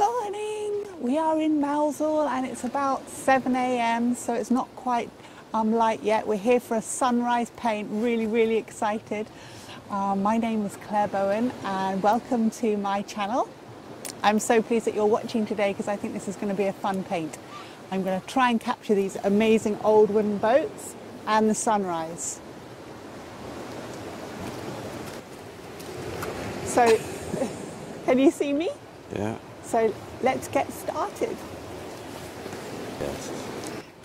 morning! We are in Mousehole and it's about 7 a.m. so it's not quite light yet. We're here for a sunrise paint, really excited. My name is Claire Bowen and welcome to my channel. I'm so pleased that you're watching today because I think this is going to be a fun paint. I'm going to try and capture these amazing old wooden boats and the sunrise. So, can you see me? Yeah. So let's get started. Yes.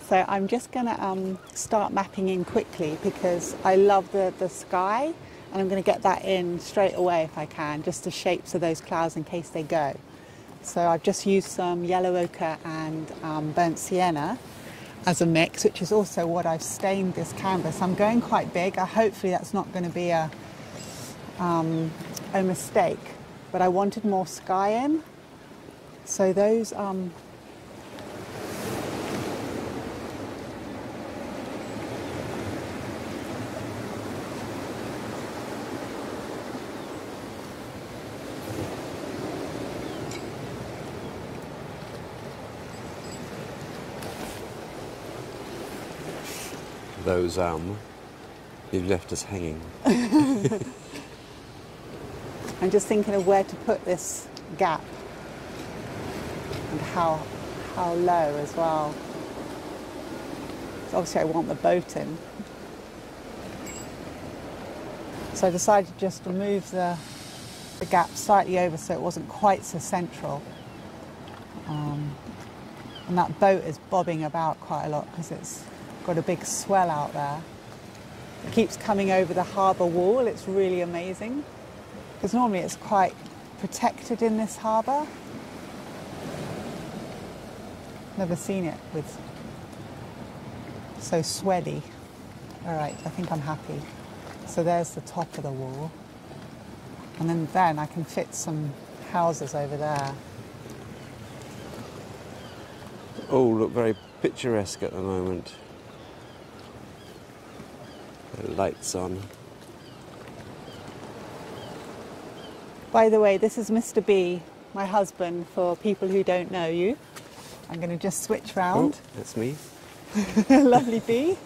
So I'm just going to start mapping in quickly because I love the sky, and I'm going to get that in straight away if I can, just the shapes of those clouds in case they go. So I've just used some yellow ochre and burnt sienna as a mix, which is also what I've stained this canvas. I'm going quite big. Hopefully that's not going to be a mistake, but I wanted more sky in. So those you've left us hanging. I'm just thinking of where to put this gap and how low as well. So obviously I want the boat in. So I decided just to move the gap slightly over so it wasn't quite so central. And that boat is bobbing about quite a lot because it's got a big swell out there. It keeps coming over the harbour wall. It's really amazing because normally it's quite protected in this harbour. Never seen it with so swelly. All right, I think I'm happy. So there's the top of the wall. And then I can fit some houses over there. Oh, look very picturesque at the moment. The lights on. By the way, this is Mr. B, my husband, for people who don't know you. I'm going to just switch round. Oh, that's me. Lovely B.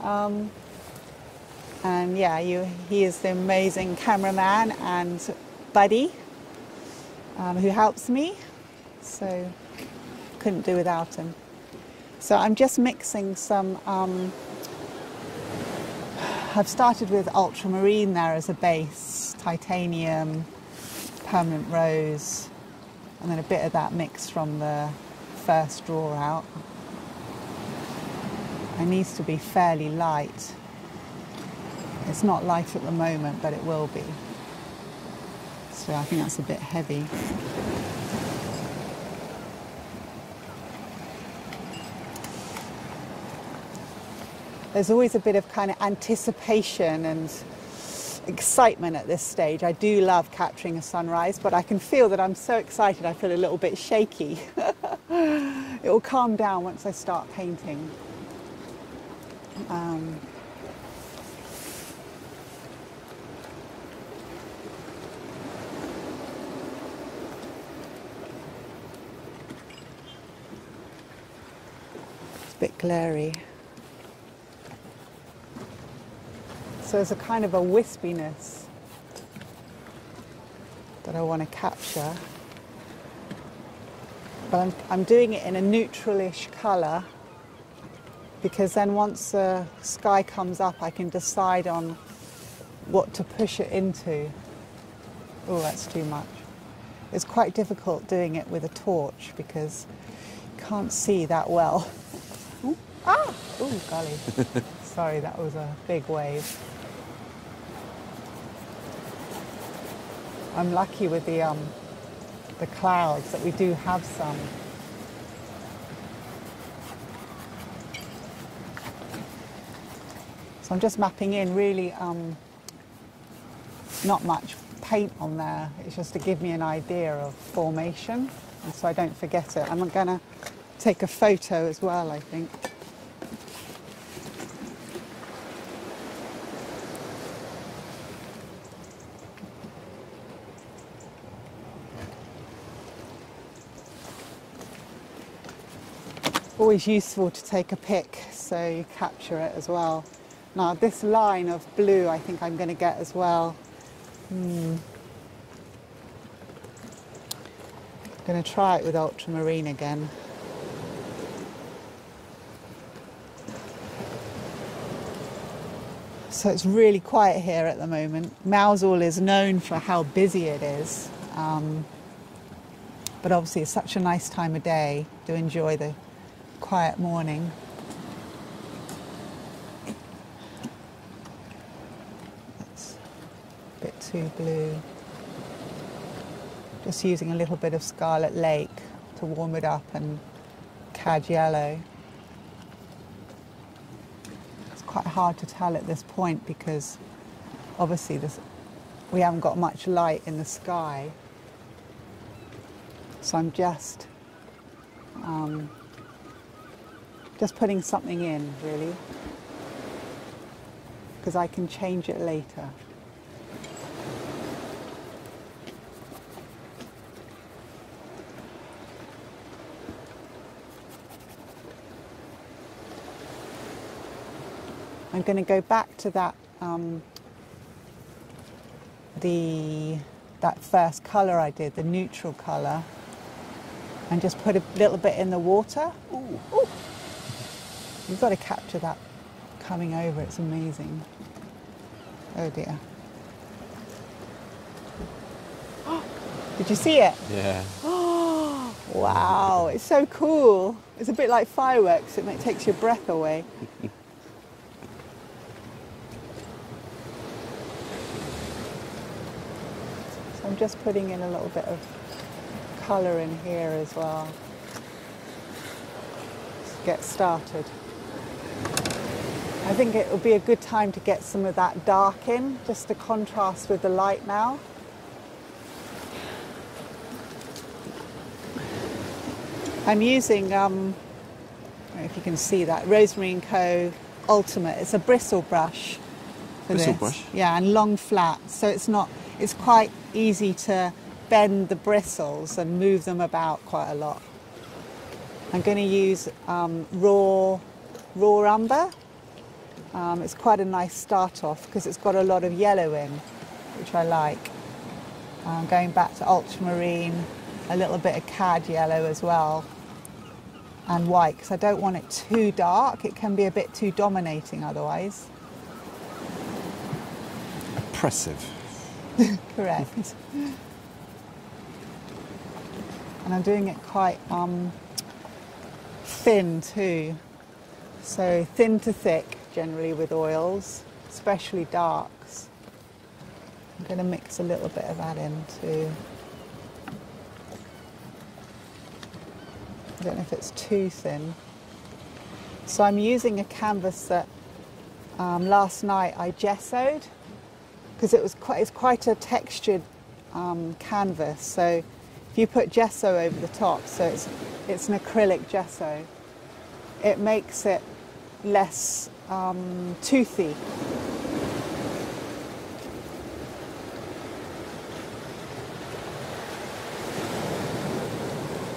And yeah, he is the amazing cameraman and buddy who helps me. So couldn't do without him. So I'm just mixing some. I've started with ultramarine there as a base, titanium, permanent rose, and then a bit of that mix from the first draw out. It needs to be fairly light. It's not light at the moment, but it will be. So I think that's a bit heavy. There's always a bit of kind of anticipation and excitement at this stage. I do love capturing a sunrise, but I can feel that I'm so excited I feel a little bit shaky. It will calm down once I start painting. It's a bit glary. So there's a kind of a wispiness that I want to capture. But I'm doing it in a neutralish colour because then once the sky comes up I can decide on what to push it into. Oh, that's too much. It's quite difficult doing it with a torch because you can't see that well. Ooh. Ah! Oh, golly. Sorry, that was a big wave. I'm lucky with the clouds that we do have some. So I'm just mapping in really not much paint on there. It's just to give me an idea of formation and so I don't forget it. I'm going to take a photo as well, I think. Always useful to take a pic so you capture it as well. Now this line of blue I think I'm going to get as well. I'm going to try it with ultramarine again. So it's really quiet here at the moment. Mousehole is known for how busy it is, but obviously it's such a nice time of day to enjoy the quiet morning. That's a bit too blue. Just using a little bit of Scarlet Lake to warm it up and cad yellow. It's quite hard to tell at this point because obviously we haven't got much light in the sky. So I'm just putting something in, really, because I can change it later. I'm going to go back to that that first colour I did, the neutral colour, and just put a little bit in the water. Ooh. Ooh. You've got to capture that coming over, it's amazing. Oh dear. Did you see it? Yeah. Oh, wow, it's so cool. It's a bit like fireworks, it takes your breath away. So I'm just putting in a little bit of colour in here as well. Let's get started. I think it will be a good time to get some of that dark in, just to contrast with the light now. I'm using, I don't know if you can see that, Rosemary & Co. Ultimate. It's a bristle brush for bristle this. Brush? Yeah, and long flat, so it's quite easy to bend the bristles and move them about quite a lot. I'm going to use raw umber. It's quite a nice start off because it's got a lot of yellow in, which I like. Going back to ultramarine, a little bit of cad yellow as well, and white, because I don't want it too dark. It can be a bit too dominating otherwise. Oppressive. Correct. And I'm doing it quite thin too. So thin to thick generally with oils, especially darks. I'm going to mix a little bit of that in too. I don't know if it's too thin. So I'm using a canvas that last night I gessoed, because it's quite a textured canvas. So if you put gesso over the top, so it's an acrylic gesso, it makes it less toothy.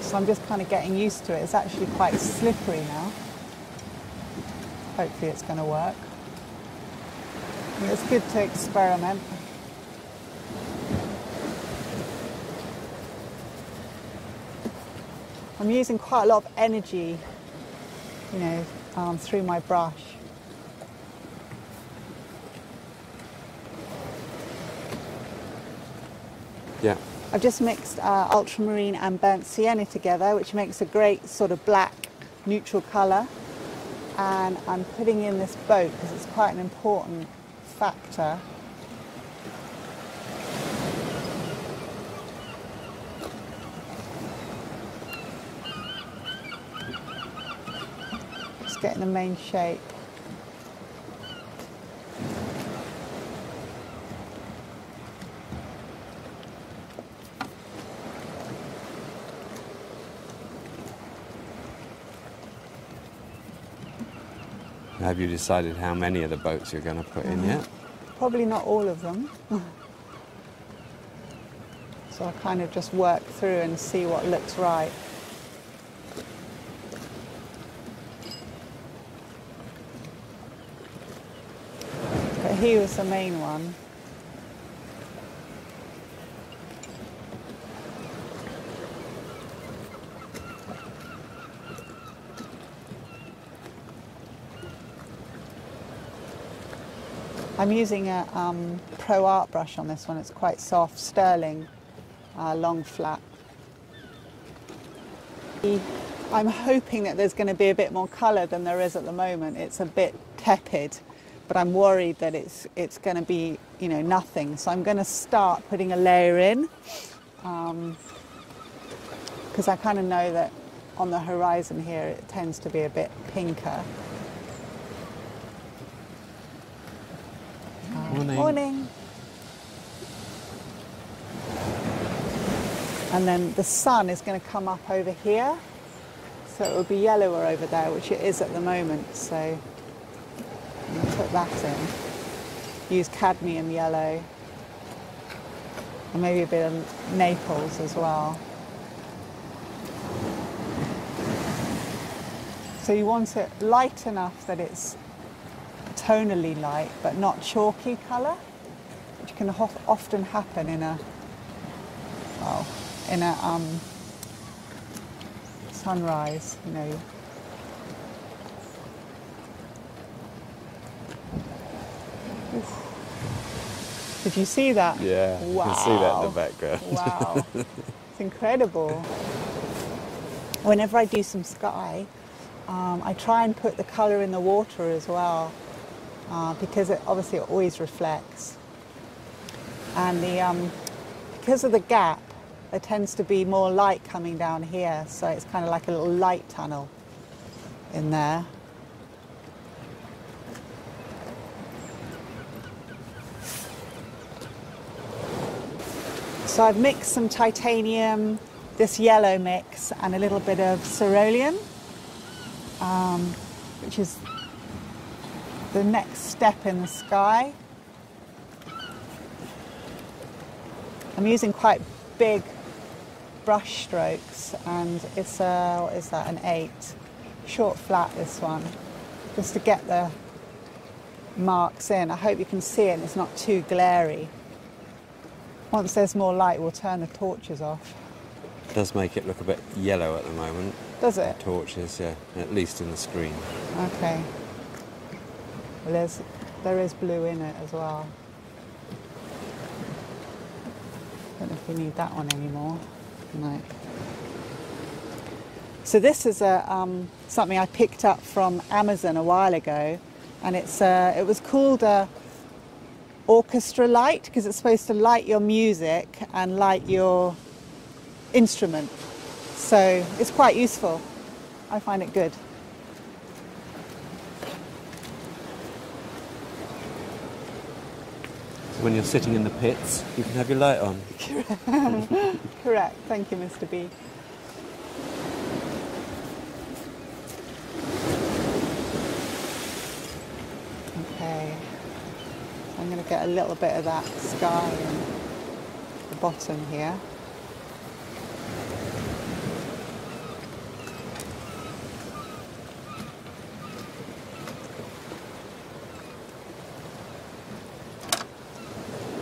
So I'm just kind of getting used to it. It's actually quite slippery now. Hopefully it's going to work. It's good to experiment. I'm using quite a lot of energy, you know, through my brush. Yeah. I've just mixed ultramarine and burnt sienna together, which makes a great sort of black neutral colour. And I'm putting in this boat because it's quite an important factor. Just getting the main shape. Have you decided how many of the boats you're going to put in yet? Probably not all of them. So I kind of just work through and see what looks right. he was the main one. I'm using a Pro Art brush on this one. It's quite soft, sterling, long flat. I'm hoping that there's going to be a bit more colour than there is at the moment. It's a bit tepid, but I'm worried that it's going to be, you know, nothing. So I'm going to start putting a layer in, because I kind of know that on the horizon here it tends to be a bit pinker. Morning. Morning. And then the sun is going to come up over here, so it will be yellower over there, which it is at the moment. So I'm going to put that in. Use cadmium yellow, and maybe a bit of Naples as well. So you want it light enough that it's tonally light, but not chalky colour, which can often happen in a sunrise, you know. Oof. Did you see that? Yeah, wow. you can see that in the background. Wow, it's incredible. Whenever I do some sky, I try and put the colour in the water as well, because it obviously always reflects. And because of the gap, there tends to be more light coming down here, so it's kind of like a little light tunnel in there. So I've mixed some titanium, this yellow mix, and a little bit of cerulean, which is the next step in the sky. I'm using quite big brush strokes, and it's what is that, an 8. Short flat, this one, just to get the marks in. I hope you can see it and it's not too glary. Once there's more light, we'll turn the torches off. It does make it look a bit yellow at the moment. Does it? The torches, yeah, at least in the screen. Okay. Well, there is blue in it as well. Don't know if we need that one anymore. No. So this is something I picked up from Amazon a while ago, and it was called orchestra light, because it's supposed to light your music and light your instrument. So it's quite useful. I find it good. When you're sitting in the pits, you can have your light on. Correct. Thank you, Mr. B. Okay. So I'm going to get a little bit of that sky in the bottom here.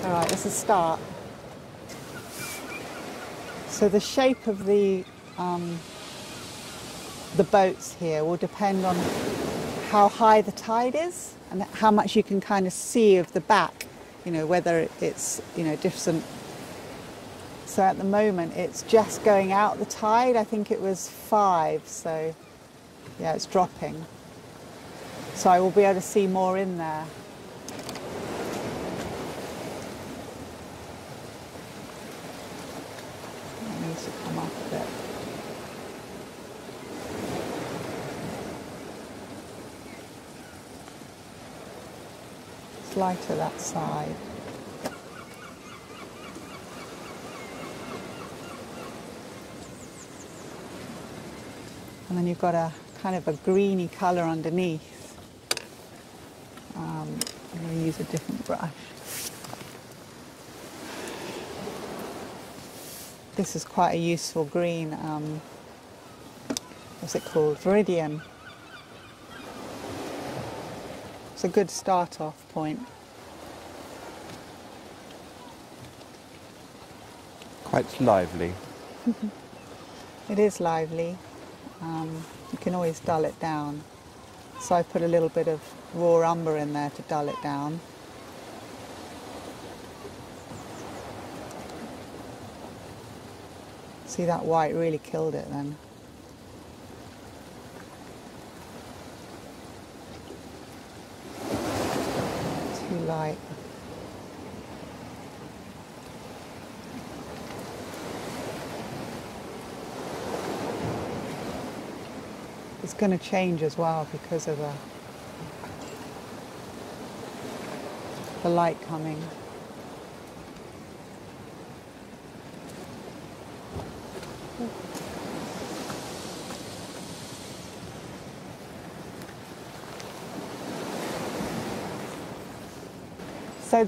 All right, this is a start. So the shape of the boats here will depend on how high the tide is and how much you can kind of see of the back, you know, whether it's, you know, different. So at the moment it's just going out the tide. I think it was 5, so yeah, it's dropping. So I will be able to see more in there. To come up a bit. It's lighter that side. And then you've got a kind of a greeny colour underneath. I'm going to use a different brush. This is quite a useful green, what's it called? Viridian. It's a good start-off point. Quite lively. It is lively. You can always dull it down. So I put a little bit of raw umber in there to dull it down. See, that white really killed it then. Too light. It's going to change as well because of the light coming. So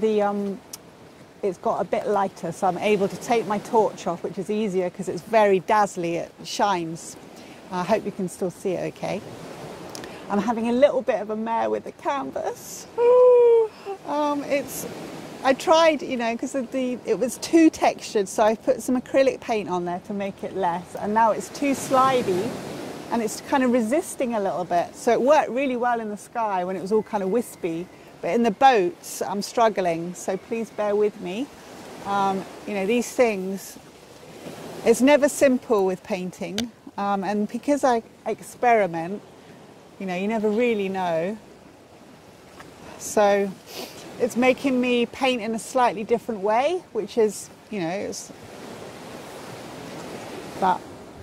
it's got a bit lighter, so I'm able to take my torch off, which is easier because it's very dazzly, it shines. I hope you can still see it okay. I'm having a little bit of a mare with the canvas. I tried, you know, because it was too textured, so I put some acrylic paint on there to make it less, and now it's too slidey and it's kind of resisting a little bit. So it worked really well in the sky when it was all kind of wispy, but in the boats I'm struggling, so please bear with me. You know, these things, it's never simple with painting, and because I experiment, you know, you never really know. So it's making me paint in a slightly different way, which is, you know, but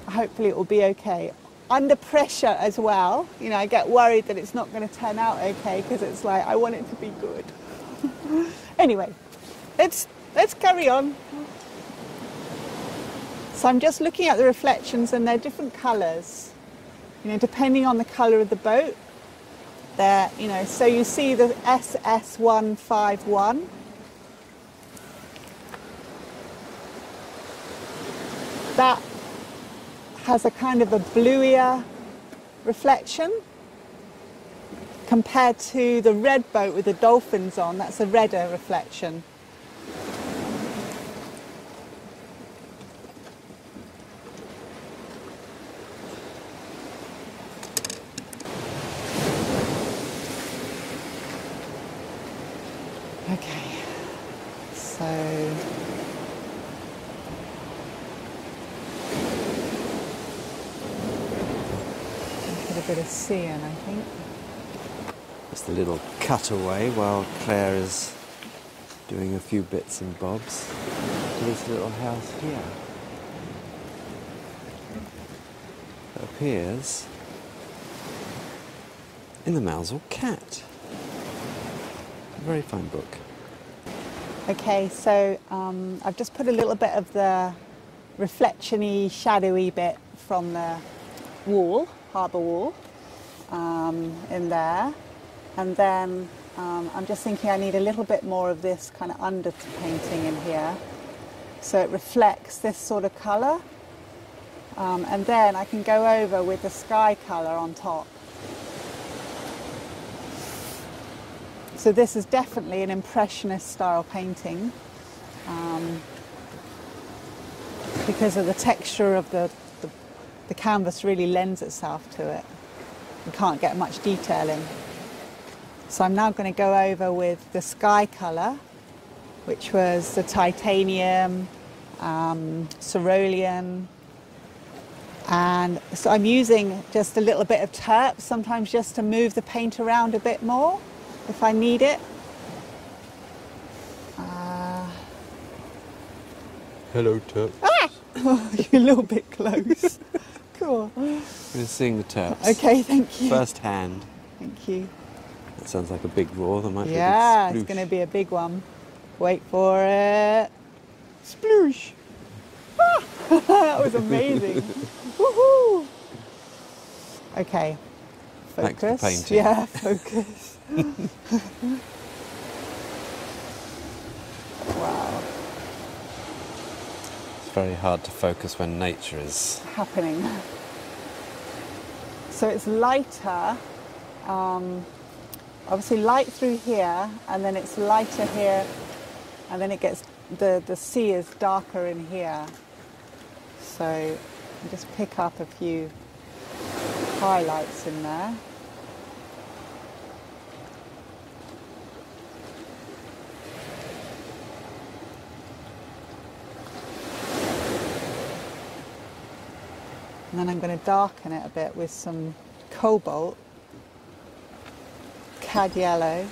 hopefully it will be okay. Under pressure as well, you know, I get worried that it's not going to turn out okay because it's like, I want it to be good. Anyway, let's carry on. So I'm just looking at the reflections and they're different colours, you know, depending on the colour of the boat. There, you know, so you see the SS151. That has a kind of a bluier reflection compared to the red boat with the dolphins on. That's a redder reflection. Okay, so get a bit of sea in, I think. Just a little cutaway while Claire is doing a few bits and bobs to this little house here. That appears in the Mousehole Cat. A very fine book. Okay, so I've just put a little bit of the reflection-y, shadowy bit from the wall, Harbour wall, in there. And then I'm just thinking I need a little bit more of this kind of underpainting in here. So it reflects this sort of colour. And then I can go over with the sky colour on top. So this is definitely an impressionist style painting because of the texture of the canvas really lends itself to it. You can't get much detail in. So I'm now going to go over with the sky colour, which was the titanium, cerulean, and so I'm using just a little bit of terp, sometimes just to move the paint around a bit more if I need it. Hello, Terps. Ah! You're a little bit close. Cool. We're seeing the Terps. Okay, thank you. First hand. Thank you. That sounds like a big roar. There might Yeah, be a big it's going to be a big one. Wait for it. Sploosh! Ah! That was amazing. Woohoo! Okay. Back to the Focus. painting. Yeah, focus. Wow. It's very hard to focus when nature is Happening. So it's lighter. Obviously light through here, and then it's lighter here, and then it gets the sea is darker in here, so I just pick up a few highlights in there. And then I'm going to darken it a bit with some cobalt, cad yellow,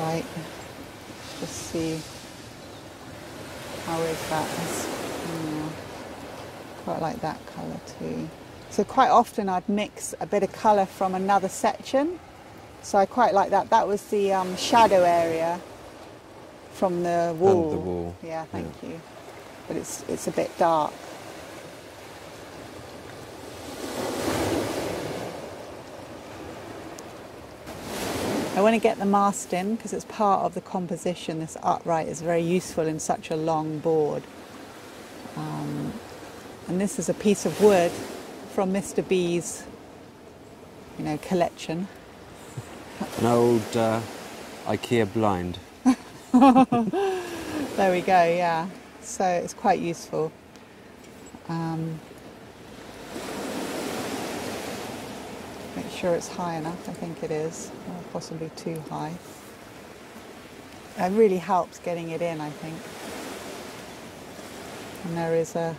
right, just see how is that. Yeah, quite like that colour too. So quite often I'd mix a bit of colour from another section. So I quite like that. That was the shadow area from the wall. And the wall. Yeah, thank you. But it's a bit dark. I want to get the mast in because it's part of the composition. This upright is very useful in such a long board. And this is a piece of wood from Mr. B's, collection. An old IKEA blind. There we go, yeah. So it's quite useful. Make sure it's high enough, I think it is, or possibly too high. It really helps getting it in, I think. And there is a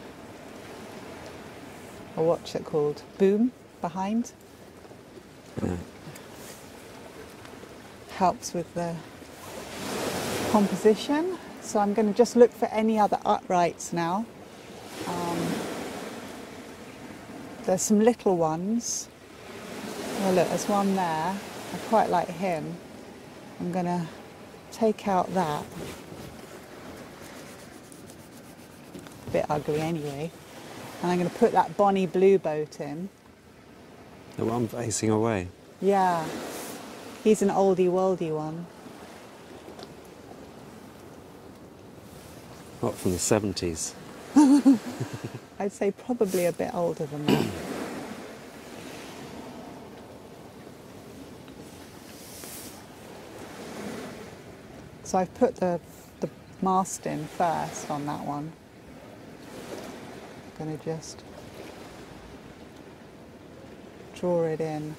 what's it called? Boom behind. Yeah. Helps with the composition. So I'm going to just look for any other uprights now. There's some little ones. Oh look, there's one there. I quite like him. I'm going to take out that. A bit ugly anyway. And I'm going to put that Bonnie Blue boat in. The one facing away. Yeah. He's an oldie worldy one. What, from the 70s? I'd say probably a bit older than that. So I've put the mast in first on that one. I'm going to just draw it in.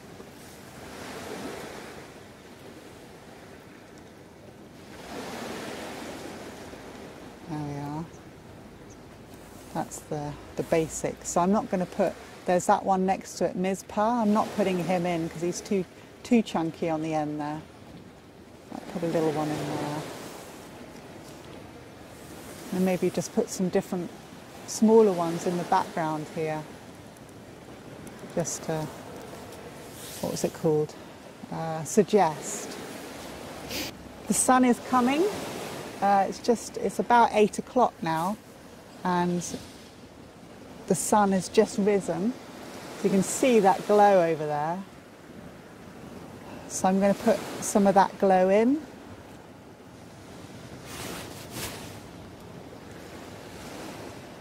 There we are. That's the basics. So I'm not going to put, there's that one next to it, Mizpah. I'm not putting him in because he's too chunky on the end there. I'll put a little one in there. And maybe just put some different smaller ones in the background here. Just to, what was it called? Suggest. The sun is coming. It's about 8 o'clock now, and the sun has just risen. So you can see that glow over there. So I'm going to put some of that glow in.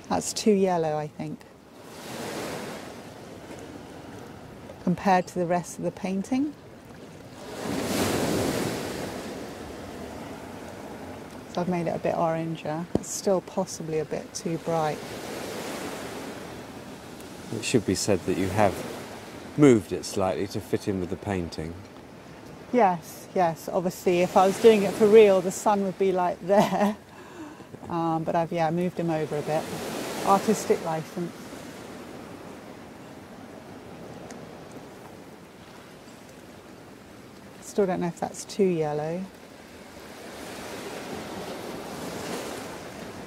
That's too yellow, I think, compared to the rest of the painting. So I've made it a bit oranger. It's still possibly a bit too bright. It should be said that you have moved it slightly to fit in with the painting. Yes, yes. Obviously, if I was doing it for real, the sun would be like there. But I've moved him over a bit. Artistic license. Still don't know if that's too yellow.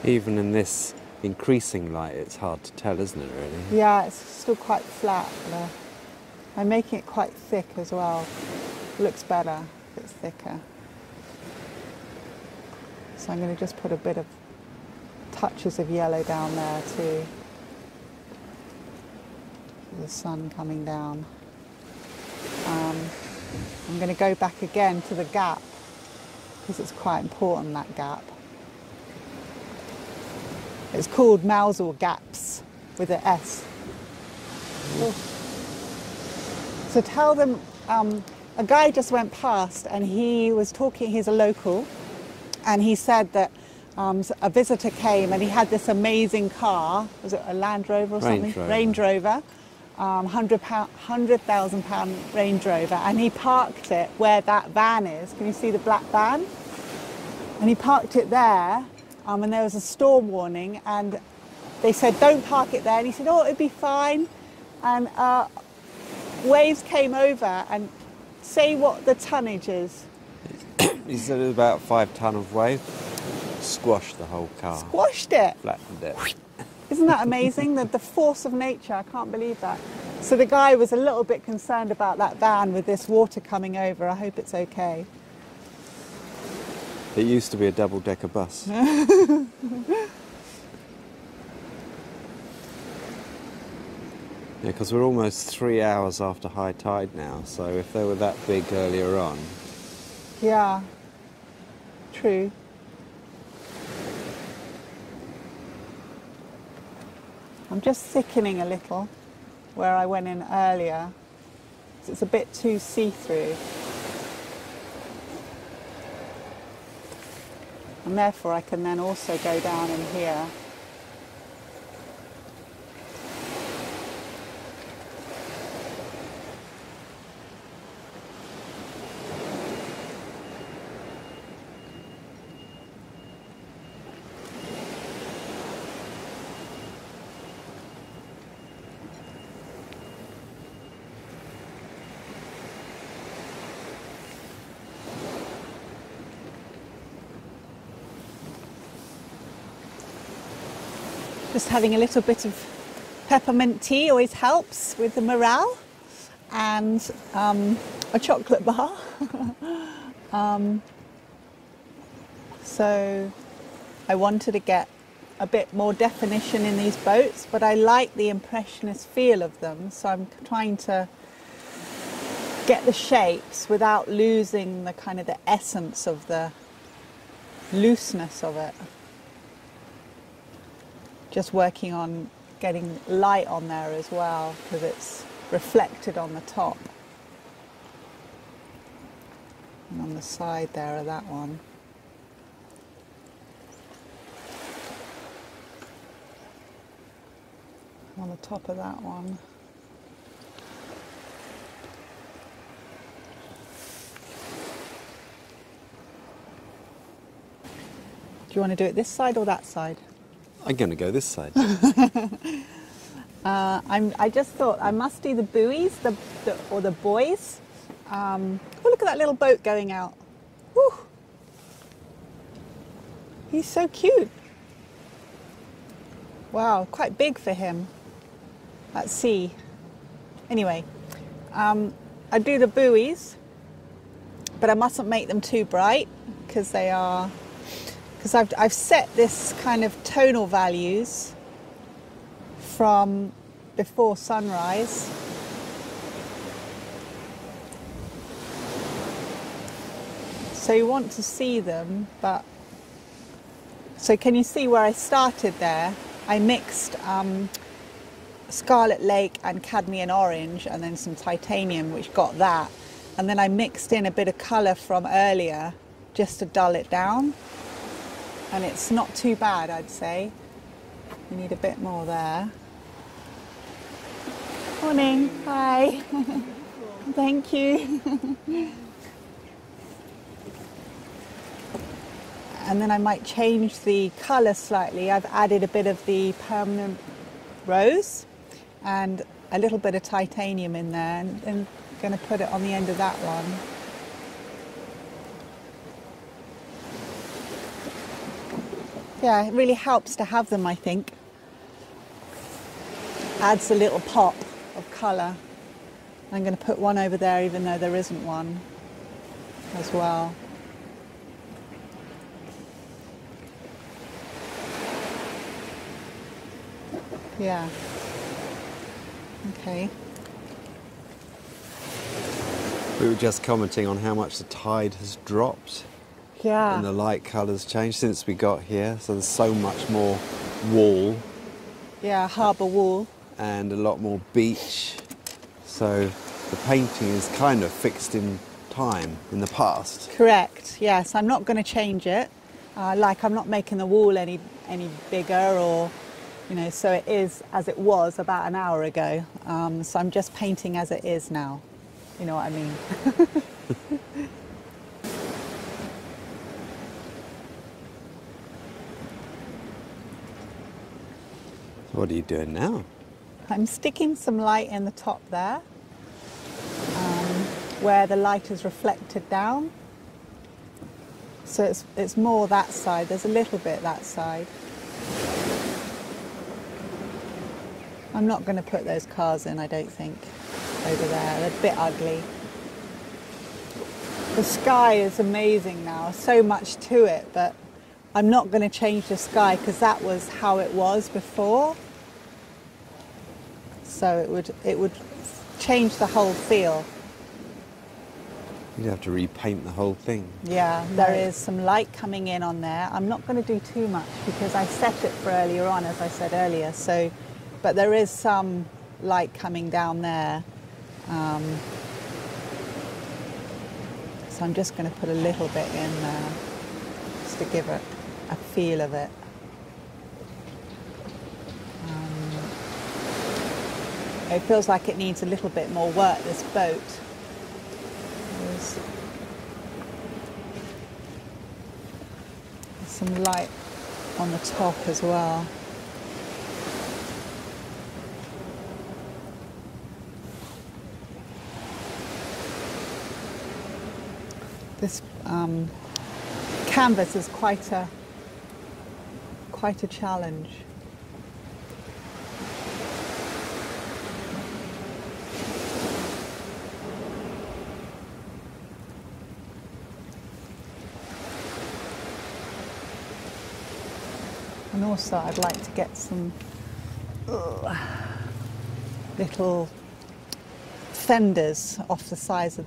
Even in this increasing light, it's hard to tell, isn't it, really? Yeah, it's still quite flat. I'm making it quite thick as well. Looks better if it's thicker. So I'm going to just put a bit of touches of yellow down there too. The sun coming down. I'm going to go back again to the gap because it's quite important, that gap. It's called Mousehole gaps with an S. Oh. So tell them, a guy just went past and he was talking, he's a local, and he said that a visitor came and he had this amazing car. Was it a Land Rover or something? Range Rover. £100,000 Range Rover, and he parked it where that van is. Can you see the black van? And he parked it there, and there was a storm warning, and they said don't park it there, and he said, oh, it'd be fine. And waves came over, and say what the tonnage is. He said it was about 5 ton of wave. Squashed the whole car. Squashed it? Flattened it. Isn't that amazing? The force of nature, I can't believe that. So the guy was a little bit concerned about that van with this water coming over. I hope it's okay. It used to be a double-decker bus. Yeah, because we're almost 3 hours after high tide now, so if they were that big earlier on... Yeah, true. I'm just thickening a little where I went in earlier. It's a bit too see-through. And therefore I can then also go down in here. Just having a little bit of peppermint tea always helps with the morale, and a chocolate bar. So I wanted to get a bit more definition in these boats, but I like the impressionist feel of them, so I'm trying to get the shapes without losing the kind of the essence of the looseness of it. Just working on getting light on there as well, because it's reflected on the top. And on the side there of that one. On the top of that one. Do you want to do it this side or that side? I'm going to go this side. I just thought I must do the buoys, or the buoys. Oh, look at that little boat going out. Whew. He's so cute. Wow, quite big for him at sea. Anyway, I do the buoys, but I mustn't make them too bright because they are... Because I've set this kind of tonal values from before sunrise. So you want to see them, but... So can you see where I started there? I mixed Scarlet Lake and Cadmium Orange and then some titanium, which got that. And then I mixed in a bit of colour from earlier just to dull it down. And it's not too bad, I'd say. We need a bit more there. Morning. Hi. Thank you. And then I might change the colour slightly. I've added a bit of the permanent rose and a little bit of titanium in there, and I'm going to put it on the end of that one. Yeah, it really helps to have them, I think. Adds a little pop of colour. I'm going to put one over there even though there isn't one as well. Yeah. Okay. We were just commenting on how much the tide has dropped. Yeah. And the light colours changed since we got here, so there's so much more wall. Yeah, harbour wall. And a lot more beach. So the painting is kind of fixed in time in the past. Correct, yes. I'm not going to change it. Like I'm not making the wall any bigger or, you know, so it is as it was about an hour ago. So I'm just painting as it is now. You know what I mean? What are you doing now? I'm sticking some light in the top there, where the light is reflected down. So it's more that side. There's a little bit that side. I'm not going to put those cars in, I don't think, over there. They're a bit ugly. The sky is amazing now, so much to it, but I'm not going to change the sky because that was how it was before. So it would change the whole feel. You'd have to repaint the whole thing. Yeah, there is some light coming in on there. I'm not going to do too much because I set it for earlier on, as I said earlier. So, but there is some light coming down there. So I'm just going to put a little bit in there just to give it a feel of it. It feels like it needs a little bit more work, this boat. There's some light on the top as well. This canvas is quite a challenge. And also I'd like to get some little fenders off the side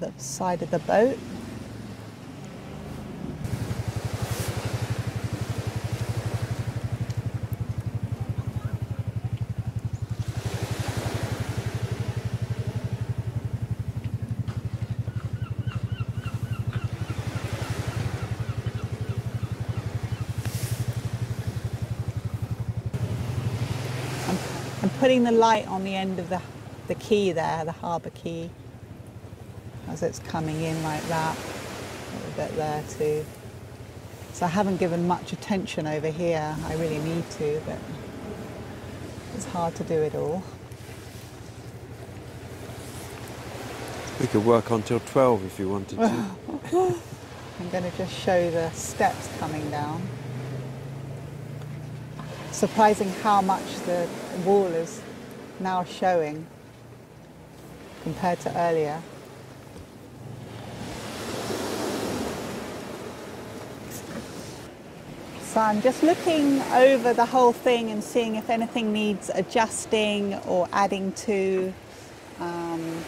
of the boat. I'm putting the light on the end of the quay there, the harbour quay, as it's coming in like that, a little bit there too. So I haven't given much attention over here. I really need to, but it's hard to do it all. We could work on till 12 if you wanted to. I'm going to just show the steps coming down. Surprising how much the wall is now showing compared to earlier. So I'm just looking over the whole thing and seeing if anything needs adjusting or adding to. I'm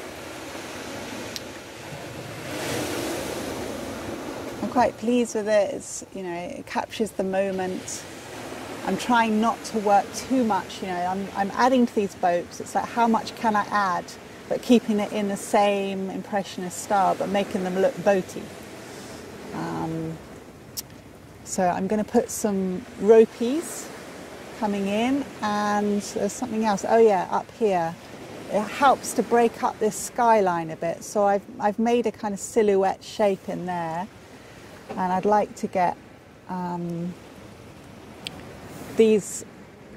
quite pleased with it. It's, you know, it captures the moment. I'm trying not to work too much, you know, I'm adding to these boats. It's like, how much can I add, but keeping it in the same impressionist style, but making them look boaty. So I'm going to put some ropies coming in, and there's something else. Oh yeah, up here. It helps to break up this skyline a bit. So I've made a kind of silhouette shape in there, and I'd like to get these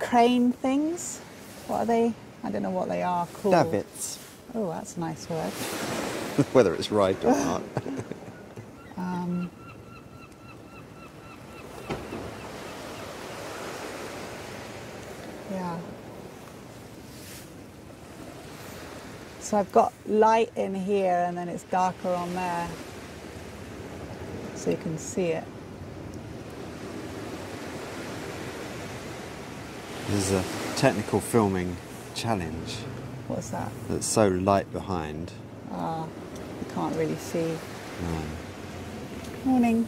crane things. What are they? I don't know what they are called. Davits. Oh, that's a nice word. Whether it's right or not. Yeah. So I've got light in here and then it's darker on there, so you can see it. There's a technical filming challenge. What's that? That's so light behind. Ah, you can't really see. No. Morning.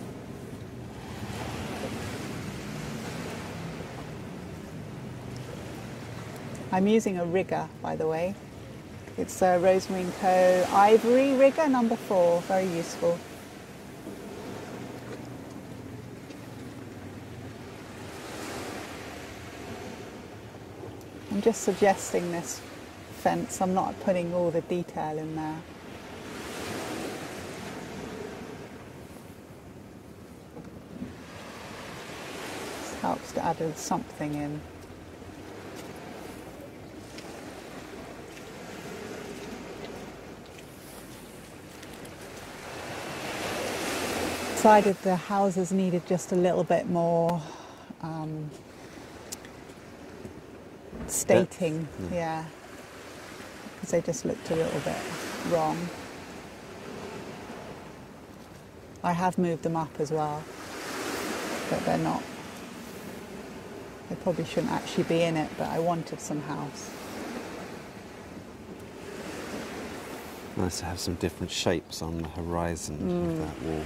I'm using a rigger, by the way. It's a Rosemary & Co. Ivory rigger number 4, very useful. I'm just suggesting this fence, I'm not putting all the detail in there. This helps to add something in. Decided the houses needed just a little bit more stating, yeah, because they just looked a little bit wrong. I have moved them up as well, but they're not, they probably shouldn't actually be in it, but I wanted some house. Nice to have some different shapes on the horizon of that wall.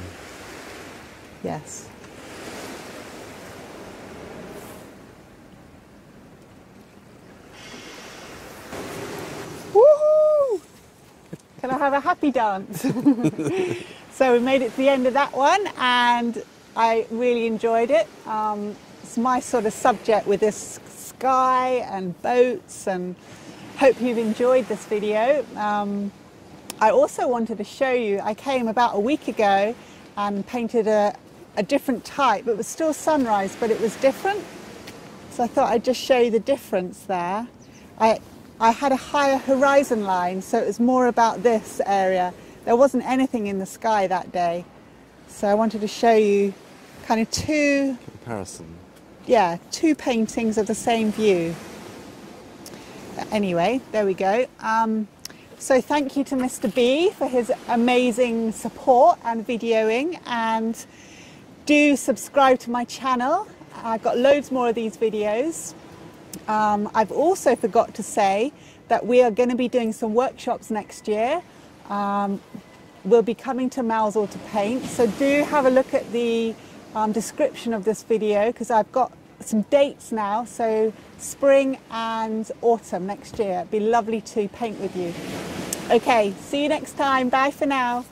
Yes. Woohoo! Can I have a happy dance? So we made it to the end of that one and I really enjoyed it. It's my sort of subject with this sky and boats, and hope you've enjoyed this video. I also wanted to show you, I came about a week ago and painted a different type. It was still sunrise, but it was different. So I thought I'd just show you the difference there. I had a higher horizon line, so it was more about this area. There wasn't anything in the sky that day. So I wanted to show you kind of two paintings of the same view. Anyway, there we go. So thank you to Mr. B for his amazing support and videoing, and do subscribe to my channel. I've got loads more of these videos. I've also forgot to say that we are going to be doing some workshops next year. We'll be coming to Mousehole to paint, so do have a look at the description of this video, because I've got some dates now, so spring and autumn next year. It'd be lovely to paint with you. Okay, see you next time. Bye for now.